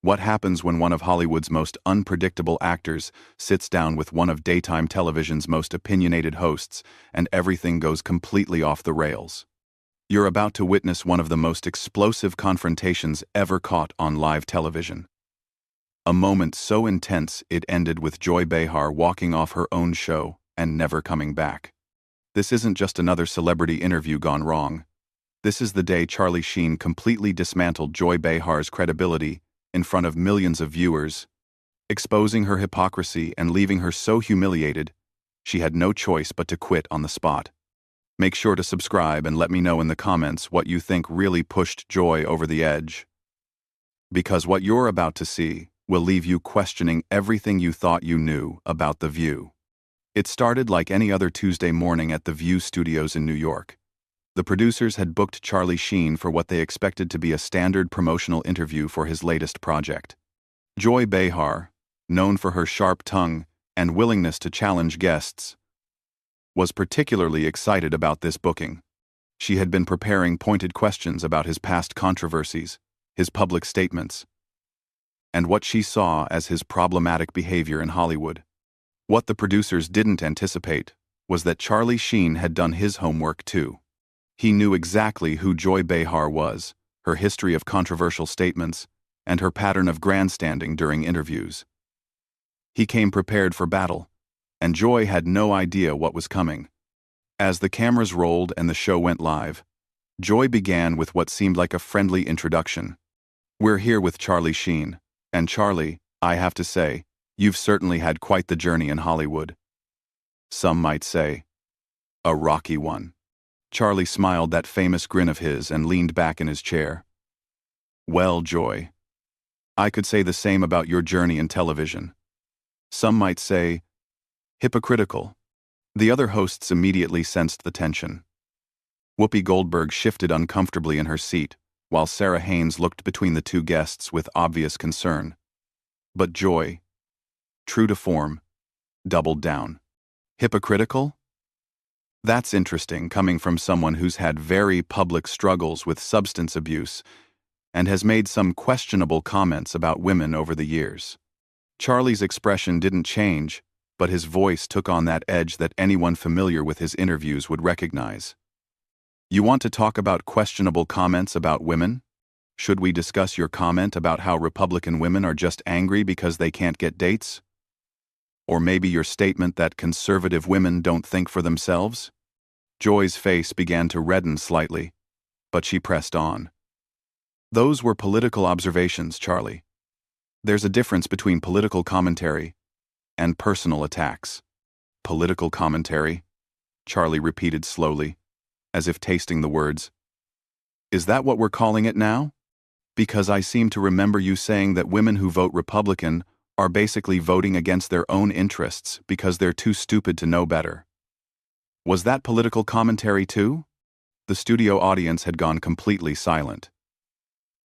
What happens when one of Hollywood's most unpredictable actors sits down with one of daytime television's most opinionated hosts and everything goes completely off the rails? You're about to witness one of the most explosive confrontations ever caught on live television. A moment so intense it ended with Joy Behar walking off her own show and never coming back. This isn't just another celebrity interview gone wrong. This is the day Charlie Sheen completely dismantled Joy Behar's credibility in front of millions of viewers, exposing her hypocrisy and leaving her so humiliated, she had no choice but to quit on the spot. Make sure to subscribe and let me know in the comments what you think really pushed Joy over the edge. Because what you're about to see will leave you questioning everything you thought you knew about The View. It started like any other Tuesday morning at The View studios in New York. The producers had booked Charlie Sheen for what they expected to be a standard promotional interview for his latest project. Joy Behar, known for her sharp tongue and willingness to challenge guests, was particularly excited about this booking. She had been preparing pointed questions about his past controversies, his public statements, and what she saw as his problematic behavior in Hollywood. What the producers didn't anticipate was that Charlie Sheen had done his homework too. He knew exactly who Joy Behar was, her history of controversial statements, and her pattern of grandstanding during interviews. He came prepared for battle, and Joy had no idea what was coming. As the cameras rolled and the show went live, Joy began with what seemed like a friendly introduction. "We're here with Charlie Sheen, and Charlie, I have to say, you've certainly had quite the journey in Hollywood. Some might say, a rocky one." Charlie smiled that famous grin of his and leaned back in his chair. "Well, Joy, I could say the same about your journey in television. Some might say, hypocritical." The other hosts immediately sensed the tension. Whoopi Goldberg shifted uncomfortably in her seat, while Sarah Haynes looked between the two guests with obvious concern. But Joy, true to form, doubled down. Hypocritical? That's interesting, coming from someone who's had very public struggles with substance abuse and has made some questionable comments about women over the years. Charlie's expression didn't change, but his voice took on that edge that anyone familiar with his interviews would recognize. "You want to talk about questionable comments about women? Should we discuss your comment about how Republican women are just angry because they can't get dates? Or maybe your statement that conservative women don't think for themselves?" Joy's face began to redden slightly, but she pressed on. "Those were political observations, Charlie. There's a difference between political commentary and personal attacks." "Political commentary?" Charlie repeated slowly, as if tasting the words. "Is that what we're calling it now? Because I seem to remember you saying that women who vote Republican are basically voting against their own interests because they're too stupid to know better. Was that political commentary too?" The studio audience had gone completely silent.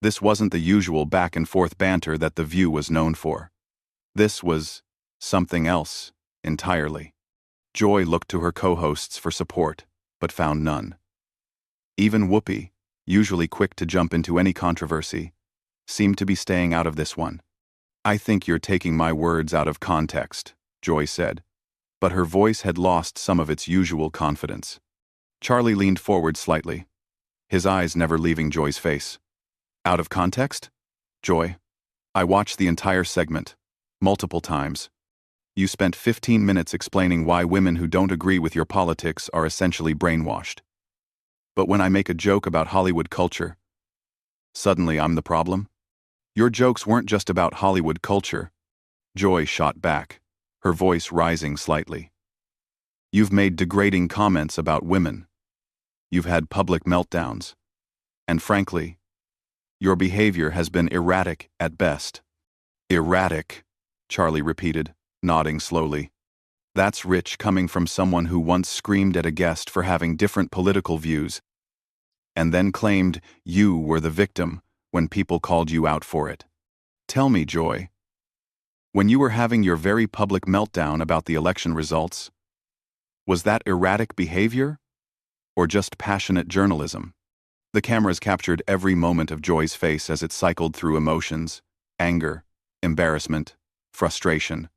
This wasn't the usual back-and-forth banter that The View was known for. This was something else entirely. Joy looked to her co-hosts for support, but found none. Even Whoopi, usually quick to jump into any controversy, seemed to be staying out of this one. "I think you're taking my words out of context," Joy said, but her voice had lost some of its usual confidence. Charlie leaned forward slightly, his eyes never leaving Joy's face. "Out of context? Joy, I watched the entire segment, multiple times. You spent 15 minutes explaining why women who don't agree with your politics are essentially brainwashed. But when I make a joke about Hollywood culture, suddenly I'm the problem? Your jokes weren't just about Hollywood culture." Joy shot back, her voice rising slightly. "You've made degrading comments about women. You've had public meltdowns. And frankly, your behavior has been erratic at best." "Erratic," Charlie repeated, nodding slowly. "That's rich coming from someone who once screamed at a guest for having different political views and then claimed you were the victim when people called you out for it. Tell me, Joy, when you were having your very public meltdown about the election results, was that erratic behavior or just passionate journalism?" The cameras captured every moment of Joy's face as it cycled through emotions, anger, embarrassment, frustration.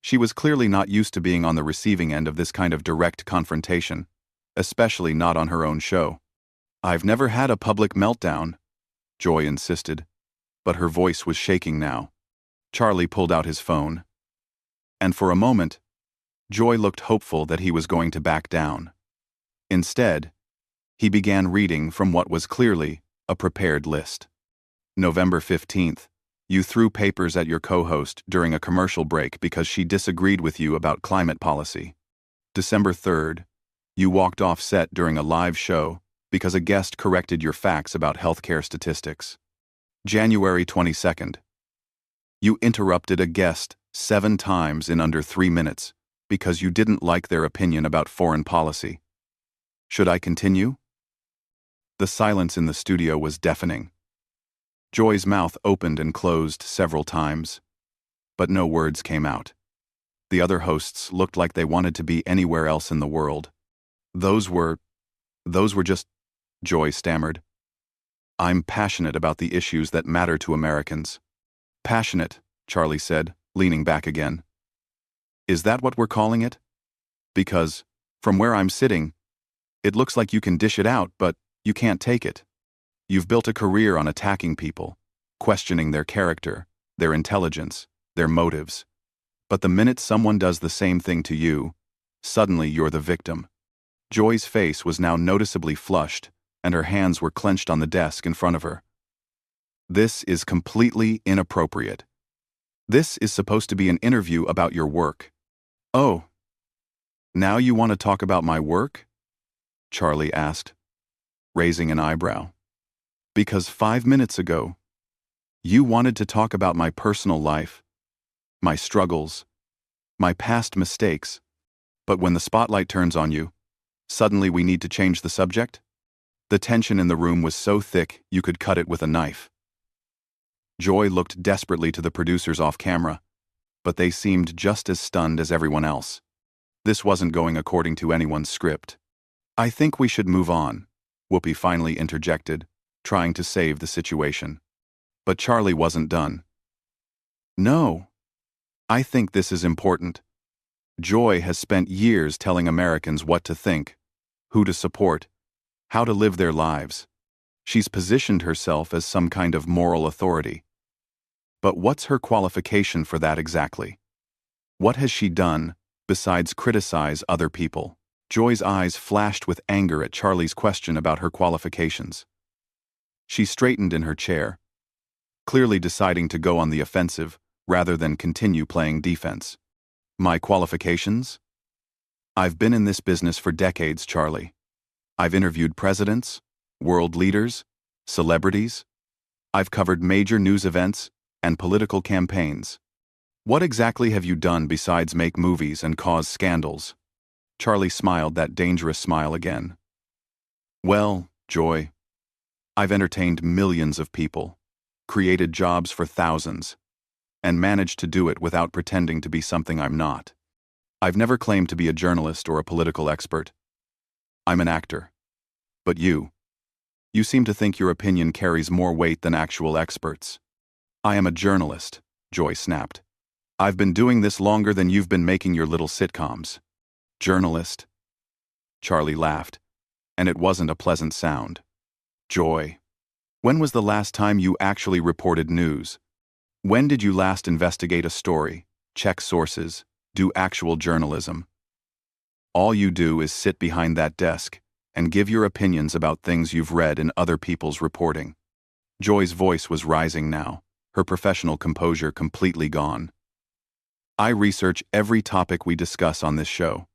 She was clearly not used to being on the receiving end of this kind of direct confrontation, especially not on her own show. "I've never had a public meltdown," Joy insisted, but her voice was shaking now. Charlie pulled out his phone. And for a moment, Joy looked hopeful that he was going to back down. Instead, he began reading from what was clearly a prepared list. November 15th, you threw papers at your co-host during a commercial break because she disagreed with you about climate policy. December 3rd, you walked off set during a live show because a guest corrected your facts about healthcare statistics. January 22nd, you interrupted a guest 7 times in under 3 minutes because you didn't like their opinion about foreign policy. Should I continue? The silence in the studio was deafening. Joy's mouth opened and closed several times, but no words came out. The other hosts looked like they wanted to be anywhere else in the world. Those were just, Joy stammered. "I'm passionate about the issues that matter to Americans." "Passionate," Charlie said, leaning back again. "Is that what we're calling it? Because, from where I'm sitting, it looks like you can dish it out, but you can't take it. You've built a career on attacking people, questioning their character, their intelligence, their motives. But the minute someone does the same thing to you, suddenly you're the victim." Joy's face was now noticeably flushed, and her hands were clenched on the desk in front of her. "This is completely inappropriate. This is supposed to be an interview about your work." "Oh, now you want to talk about my work?" Charlie asked, raising an eyebrow. "Because 5 minutes ago, you wanted to talk about my personal life, my struggles, my past mistakes, but when the spotlight turns on you, suddenly we need to change the subject?" The tension in the room was so thick you could cut it with a knife. Joy looked desperately to the producers off camera, but they seemed just as stunned as everyone else. This wasn't going according to anyone's script. "I think we should move on," Whoopi finally interjected, trying to save the situation. But Charlie wasn't done. "No, I think this is important. Joy has spent years telling Americans what to think, who to support, how to live their lives. She's positioned herself as some kind of moral authority. But what's her qualification for that exactly? What has she done besides criticize other people?" Joy's eyes flashed with anger at Charlie's question about her qualifications. She straightened in her chair, clearly deciding to go on the offensive rather than continue playing defense. "My qualifications? I've been in this business for decades, Charlie. I've interviewed presidents, world leaders, celebrities. I've covered major news events and political campaigns. What exactly have you done besides make movies and cause scandals?" Charlie smiled that dangerous smile again. "Well, Joy, I've entertained millions of people, created jobs for thousands, and managed to do it without pretending to be something I'm not. I've never claimed to be a journalist or a political expert. I'm an actor. But you seem to think your opinion carries more weight than actual experts." "I am a journalist," Joy snapped. "I've been doing this longer than you've been making your little sitcoms." "Journalist?" Charlie laughed, and it wasn't a pleasant sound. "Joy, when was the last time you actually reported news? When did you last investigate a story, check sources, do actual journalism? All you do is sit behind that desk and give your opinions about things you've read in other people's reporting." Joy's voice was rising now, her professional composure completely gone. "I research every topic we discuss on this show.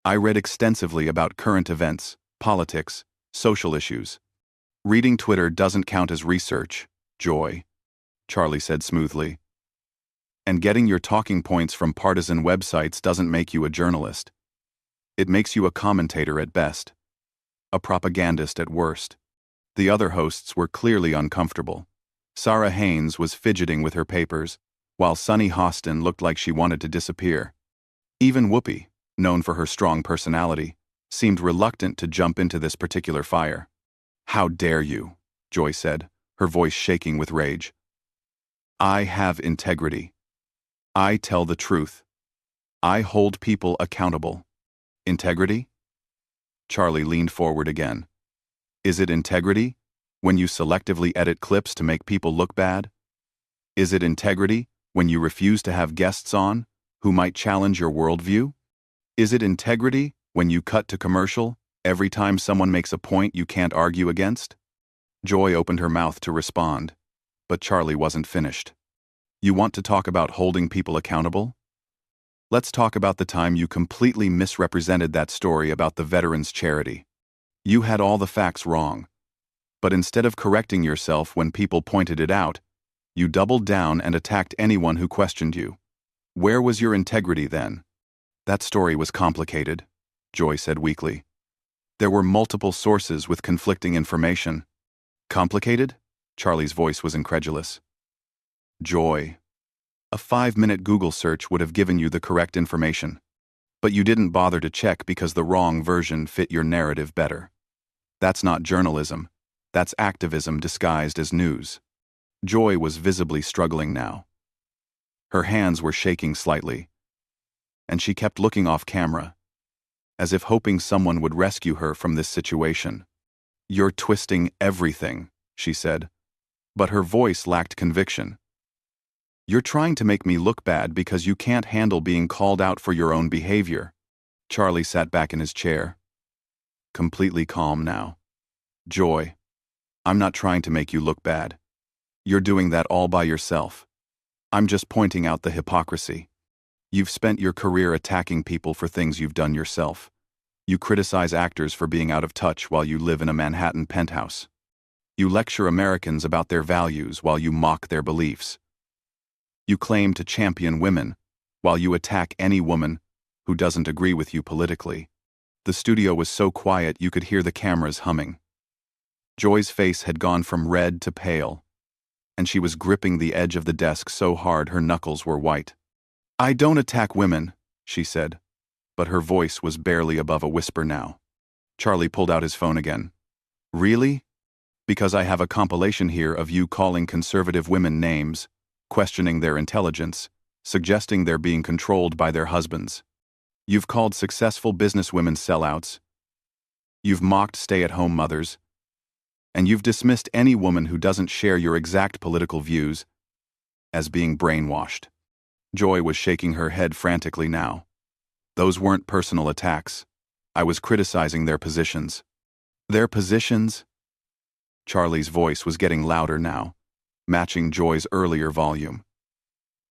I read extensively about current events, politics, social issues. Reading Twitter doesn't count as research, Joy," Charlie said smoothly. "And getting your talking points from partisan websites doesn't make you a journalist. It makes you a commentator at best, a propagandist at worst." The other hosts were clearly uncomfortable. Sarah Haynes was fidgeting with her papers, while Sunny Hostin looked like she wanted to disappear. Even Whoopi, known for her strong personality, seemed reluctant to jump into this particular fire. "How dare you?" Joy said, her voice shaking with rage. I have integrity. I tell the truth. I hold people accountable. Integrity? Charlie leaned forward again. Is it integrity when you selectively edit clips to make people look bad? Is it integrity when you refuse to have guests on who might challenge your worldview? Is it integrity when you cut to commercial every time someone makes a point you can't argue against? Joy opened her mouth to respond, but Charlie wasn't finished. You want to talk about holding people accountable? Let's talk about the time you completely misrepresented that story about the veterans' charity. You had all the facts wrong, but instead of correcting yourself when people pointed it out, you doubled down and attacked anyone who questioned you. Where was your integrity then? That story was complicated, Joy said weakly. There were multiple sources with conflicting information. Complicated? Charlie's voice was incredulous. Joy. A 5-minute Google search would have given you the correct information, but you didn't bother to check because the wrong version fit your narrative better. That's not journalism. That's activism disguised as news. Joy was visibly struggling now. Her hands were shaking slightly, and she kept looking off camera, as if hoping someone would rescue her from this situation. You're twisting everything, she said, but her voice lacked conviction. You're trying to make me look bad because you can't handle being called out for your own behavior. Charlie sat back in his chair, completely calm now. Joy, I'm not trying to make you look bad. You're doing that all by yourself. I'm just pointing out the hypocrisy. You've spent your career attacking people for things you've done yourself. You criticize actors for being out of touch while you live in a Manhattan penthouse. You lecture Americans about their values while you mock their beliefs. You claim to champion women while you attack any woman who doesn't agree with you politically. The studio was so quiet you could hear the cameras humming. Joy's face had gone from red to pale, and she was gripping the edge of the desk so hard her knuckles were white. I don't attack women, she said, but her voice was barely above a whisper now. Charlie pulled out his phone again. Really? Because I have a compilation here of you calling conservative women names, questioning their intelligence, suggesting they're being controlled by their husbands. You've called successful businesswomen sellouts. You've mocked stay-at-home mothers. And you've dismissed any woman who doesn't share your exact political views as being brainwashed. Joy was shaking her head frantically now. Those weren't personal attacks. I was criticizing their positions. Their positions? Charlie's voice was getting louder now, matching Joy's earlier volume.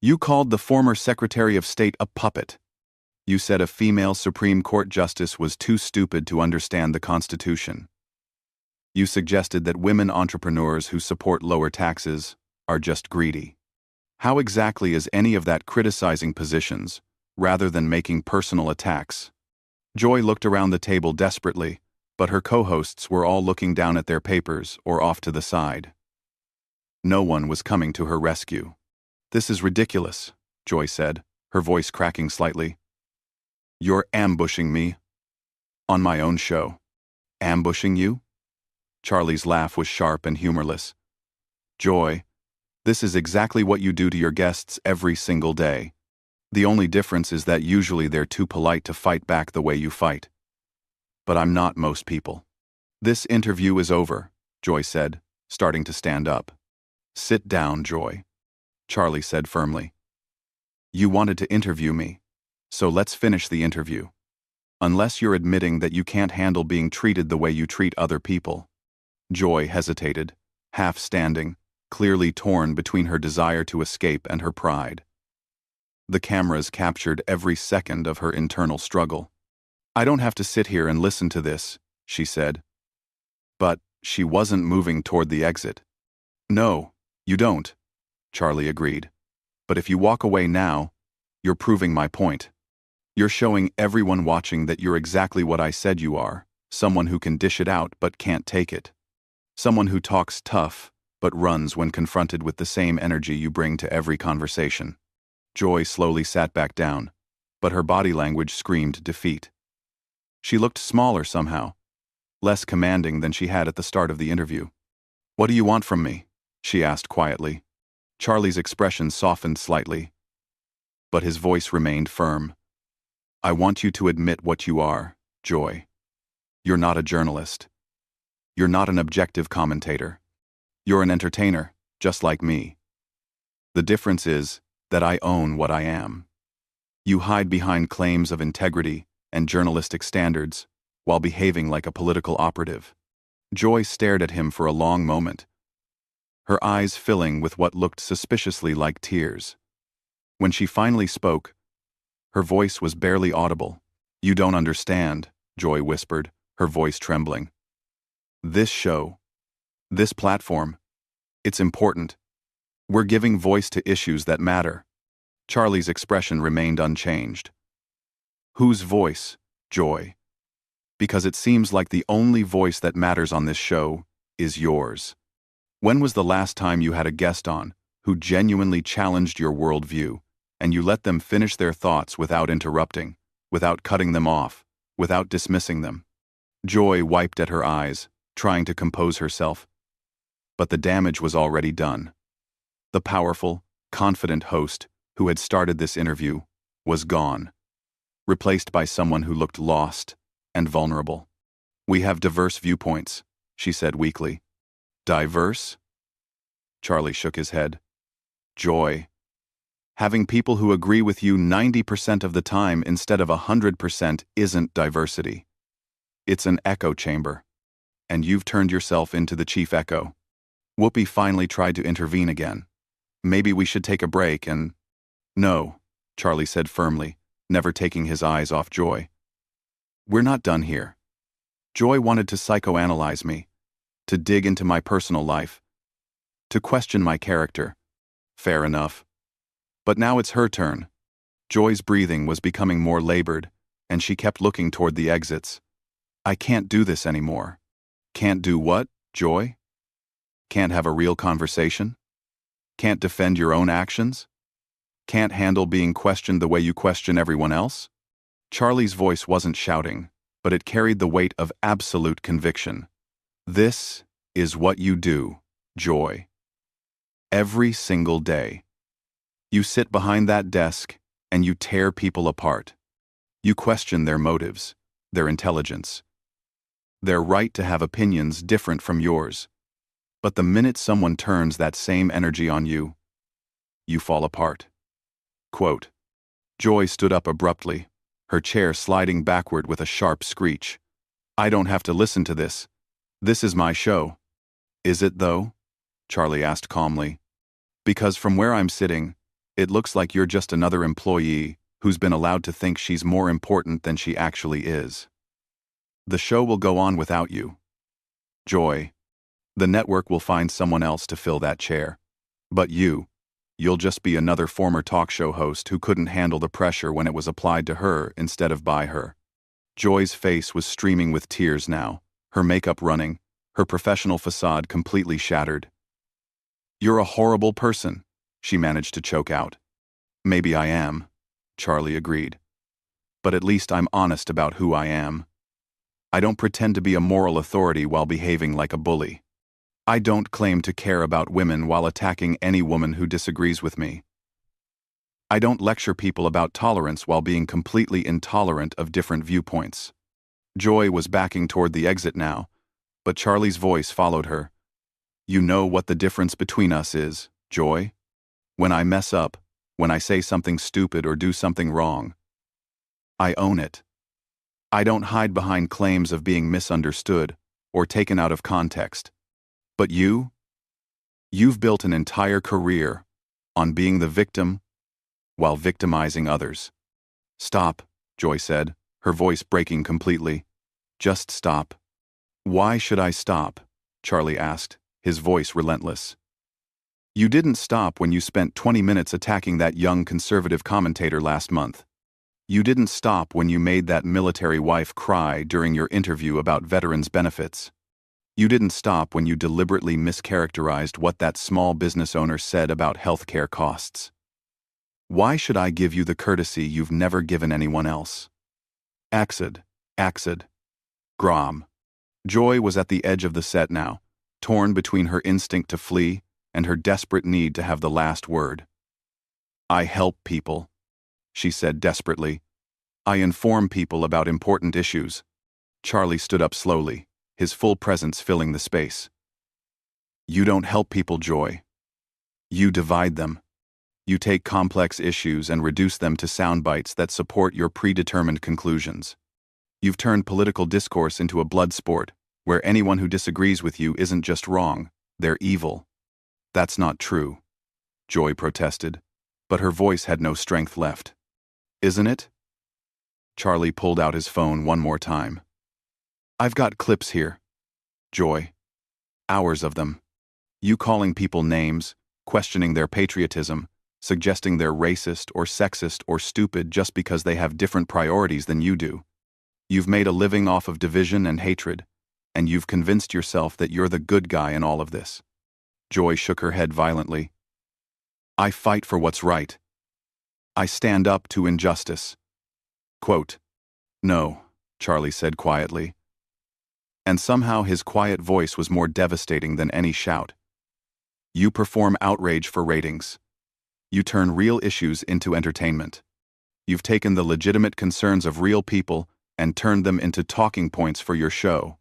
You called the former Secretary of State a puppet. You said a female Supreme Court justice was too stupid to understand the Constitution. You suggested that women entrepreneurs who support lower taxes are just greedy. How exactly is any of that criticizing positions, rather than making personal attacks? Joy looked around the table desperately, but her co-hosts were all looking down at their papers or off to the side. No one was coming to her rescue. This is ridiculous, Joy said, her voice cracking slightly. You're ambushing me. On my own show. Ambushing you? Charlie's laugh was sharp and humorless. Joy, this is exactly what you do to your guests every single day. The only difference is that usually they're too polite to fight back the way you fight. But I'm not most people. This interview is over, Joy said, starting to stand up. Sit down, Joy, Charlie said firmly. You wanted to interview me, so let's finish the interview. Unless you're admitting that you can't handle being treated the way you treat other people. Joy hesitated, half standing, clearly torn between her desire to escape and her pride. The cameras captured every second of her internal struggle. I don't have to sit here and listen to this, she said. But she wasn't moving toward the exit. No, you don't, Charlie agreed. But if you walk away now, you're proving my point. You're showing everyone watching that you're exactly what I said you are, someone who can dish it out but can't take it. Someone who talks tough but runs when confronted with the same energy you bring to every conversation. Joy slowly sat back down, but her body language screamed defeat. She looked smaller somehow, less commanding than she had at the start of the interview. What do you want from me? She asked quietly. Charlie's expression softened slightly, but his voice remained firm. I want you to admit what you are, Joy. You're not a journalist. You're not an objective commentator. You're an entertainer, just like me. The difference is that I own what I am. You hide behind claims of integrity and journalistic standards while behaving like a political operative. Joy stared at him for a long moment, her eyes filling with what looked suspiciously like tears. When she finally spoke, her voice was barely audible. You don't understand, Joy whispered, her voice trembling. This show, this platform, it's important. We're giving voice to issues that matter. Charlie's expression remained unchanged. Whose voice, Joy? Because it seems like the only voice that matters on this show is yours. When was the last time you had a guest on who genuinely challenged your worldview, and you let them finish their thoughts without interrupting, without cutting them off, without dismissing them? Joy wiped at her eyes, trying to compose herself. But the damage was already done. The powerful, confident host who had started this interview was gone, replaced by someone who looked lost and vulnerable. We have diverse viewpoints, she said weakly. Diverse? Charlie shook his head. Joy. Having people who agree with you 90% of the time instead of 100% isn't diversity. It's an echo chamber. And you've turned yourself into the chief echo. Whoopi finally tried to intervene again. Maybe we should take a break and... No, Charlie said firmly, never taking his eyes off Joy. We're not done here. Joy wanted to psychoanalyze me, to dig into my personal life, to question my character. Fair enough. But now it's her turn. Joy's breathing was becoming more labored, and she kept looking toward the exits. I can't do this anymore. Can't do what, Joy? Can't have a real conversation? Can't defend your own actions? Can't handle being questioned the way you question everyone else? Charlie's voice wasn't shouting, but it carried the weight of absolute conviction. This is what you do, Joy. Every single day. You sit behind that desk and you tear people apart. You question their motives, their intelligence, their right to have opinions different from yours. But the minute someone turns that same energy on you, you fall apart. Quote. Joy stood up abruptly, her chair sliding backward with a sharp screech. I don't have to listen to this. This is my show. Is it, though? Charlie asked calmly. Because from where I'm sitting, it looks like you're just another employee who's been allowed to think she's more important than she actually is. The show will go on without you. Joy. The network will find someone else to fill that chair. But you'll just be another former talk show host who couldn't handle the pressure when it was applied to her instead of by her. Joy's face was streaming with tears now, her makeup running, her professional facade completely shattered. You're a horrible person, she managed to choke out. Maybe I am, Charlie agreed. But at least I'm honest about who I am. I don't pretend to be a moral authority while behaving like a bully. I don't claim to care about women while attacking any woman who disagrees with me. I don't lecture people about tolerance while being completely intolerant of different viewpoints. Joy was backing toward the exit now, but Charlie's voice followed her. You know what the difference between us is, Joy? When I mess up, when I say something stupid or do something wrong, I own it. I don't hide behind claims of being misunderstood or taken out of context. But you've built an entire career on being the victim while victimizing others. Stop, Joy said, her voice breaking completely. Just stop. Why should I stop? Charlie asked, his voice relentless. You didn't stop when you spent 20 minutes attacking that young conservative commentator last month. You didn't stop when you made that military wife cry during your interview about veterans' benefits. You didn't stop when you deliberately mischaracterized what that small business owner said about healthcare costs. Why should I give you the courtesy you've never given anyone else? Axid. Grom. Joy was at the edge of the set now, torn between her instinct to flee and her desperate need to have the last word. "I help people," she said desperately. "I inform people about important issues." Charlie stood up slowly, his full presence filling the space. "You don't help people, Joy. You divide them. You take complex issues and reduce them to sound bites that support your predetermined conclusions. You've turned political discourse into a blood sport, where anyone who disagrees with you isn't just wrong, they're evil." "That's not true," Joy protested, but her voice had no strength left. "Isn't it?" Charlie pulled out his phone one more time. "I've got clips here, Joy. Hours of them. You calling people names, questioning their patriotism, suggesting they're racist or sexist or stupid just because they have different priorities than you do. You've made a living off of division and hatred, and you've convinced yourself that you're the good guy in all of this." Joy shook her head violently. "I fight for what's right. I stand up to injustice." Quote, "No," Charlie said quietly. And somehow his quiet voice was more devastating than any shout. "You perform outrage for ratings. You turn real issues into entertainment. You've taken the legitimate concerns of real people and turned them into talking points for your show.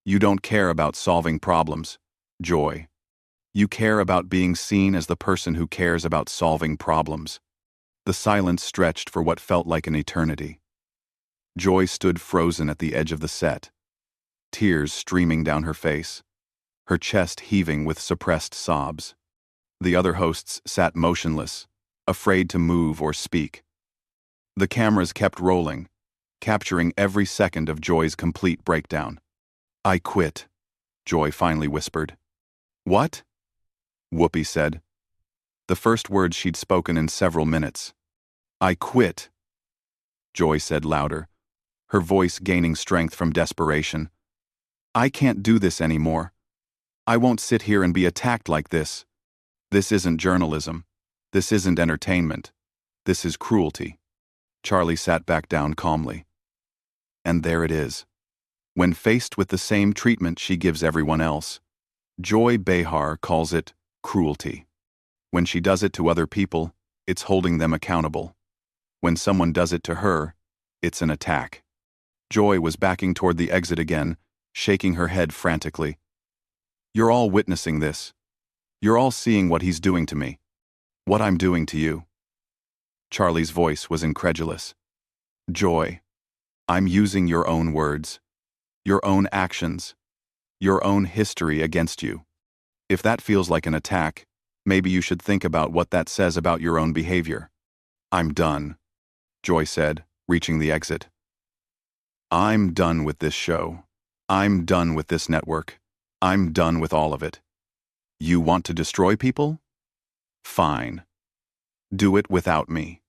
You don't care about solving problems, Joy. You care about being seen as the person who cares about solving problems." The silence stretched for what felt like an eternity. Joy stood frozen at the edge of the set, tears streaming down her face, her chest heaving with suppressed sobs. The other hosts sat motionless, afraid to move or speak. The cameras kept rolling, capturing every second of Joy's complete breakdown. "I quit," Joy finally whispered. "What?" Whoopi said. The first words she'd spoken in several minutes. "I quit," Joy said louder, her voice gaining strength from desperation. "I can't do this anymore. I won't sit here and be attacked like this. This isn't journalism. This isn't entertainment. This is cruelty." Charlie sat back down calmly. And there it is. When faced with the same treatment she gives everyone else, Joy Behar calls it cruelty. When she does it to other people, it's holding them accountable. When someone does it to her, it's an attack. Joy was backing toward the exit again, shaking her head frantically. "You're all witnessing this. You're all seeing what he's doing to me. What I'm doing to you." Charlie's voice was incredulous. "Joy, I'm using your own words, your own actions, your own history against you. If that feels like an attack, maybe you should think about what that says about your own behavior." "I'm done," Joy said, reaching the exit. "I'm done with this show. I'm done with this network. I'm done with all of it. You want to destroy people? Fine. Do it without me."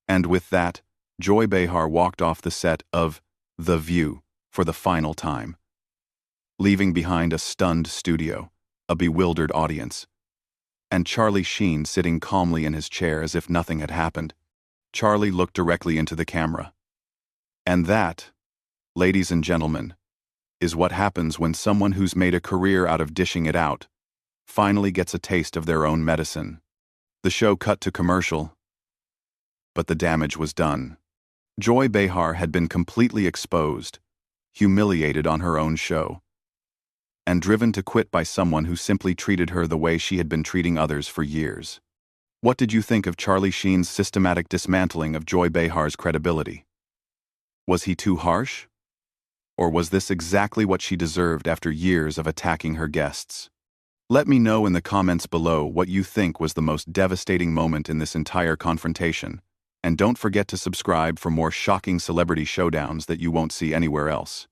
And with that, Joy Behar walked off the set of The View for the final time, leaving behind a stunned studio, a bewildered audience, and Charlie Sheen sitting calmly in his chair as if nothing had happened. Charlie looked directly into the camera. And that, ladies and gentlemen, is what happens when someone who's made a career out of dishing it out finally gets a taste of their own medicine. The show cut to commercial, but the damage was done. Joy Behar had been completely exposed, humiliated on her own show, and driven to quit by someone who simply treated her the way she had been treating others for years. What did you think of Charlie Sheen's systematic dismantling of Joy Behar's credibility? Was he too harsh? Or was this exactly what she deserved after years of attacking her guests? Let me know in the comments below what you think was the most devastating moment in this entire confrontation, and don't forget to subscribe for more shocking celebrity showdowns that you won't see anywhere else.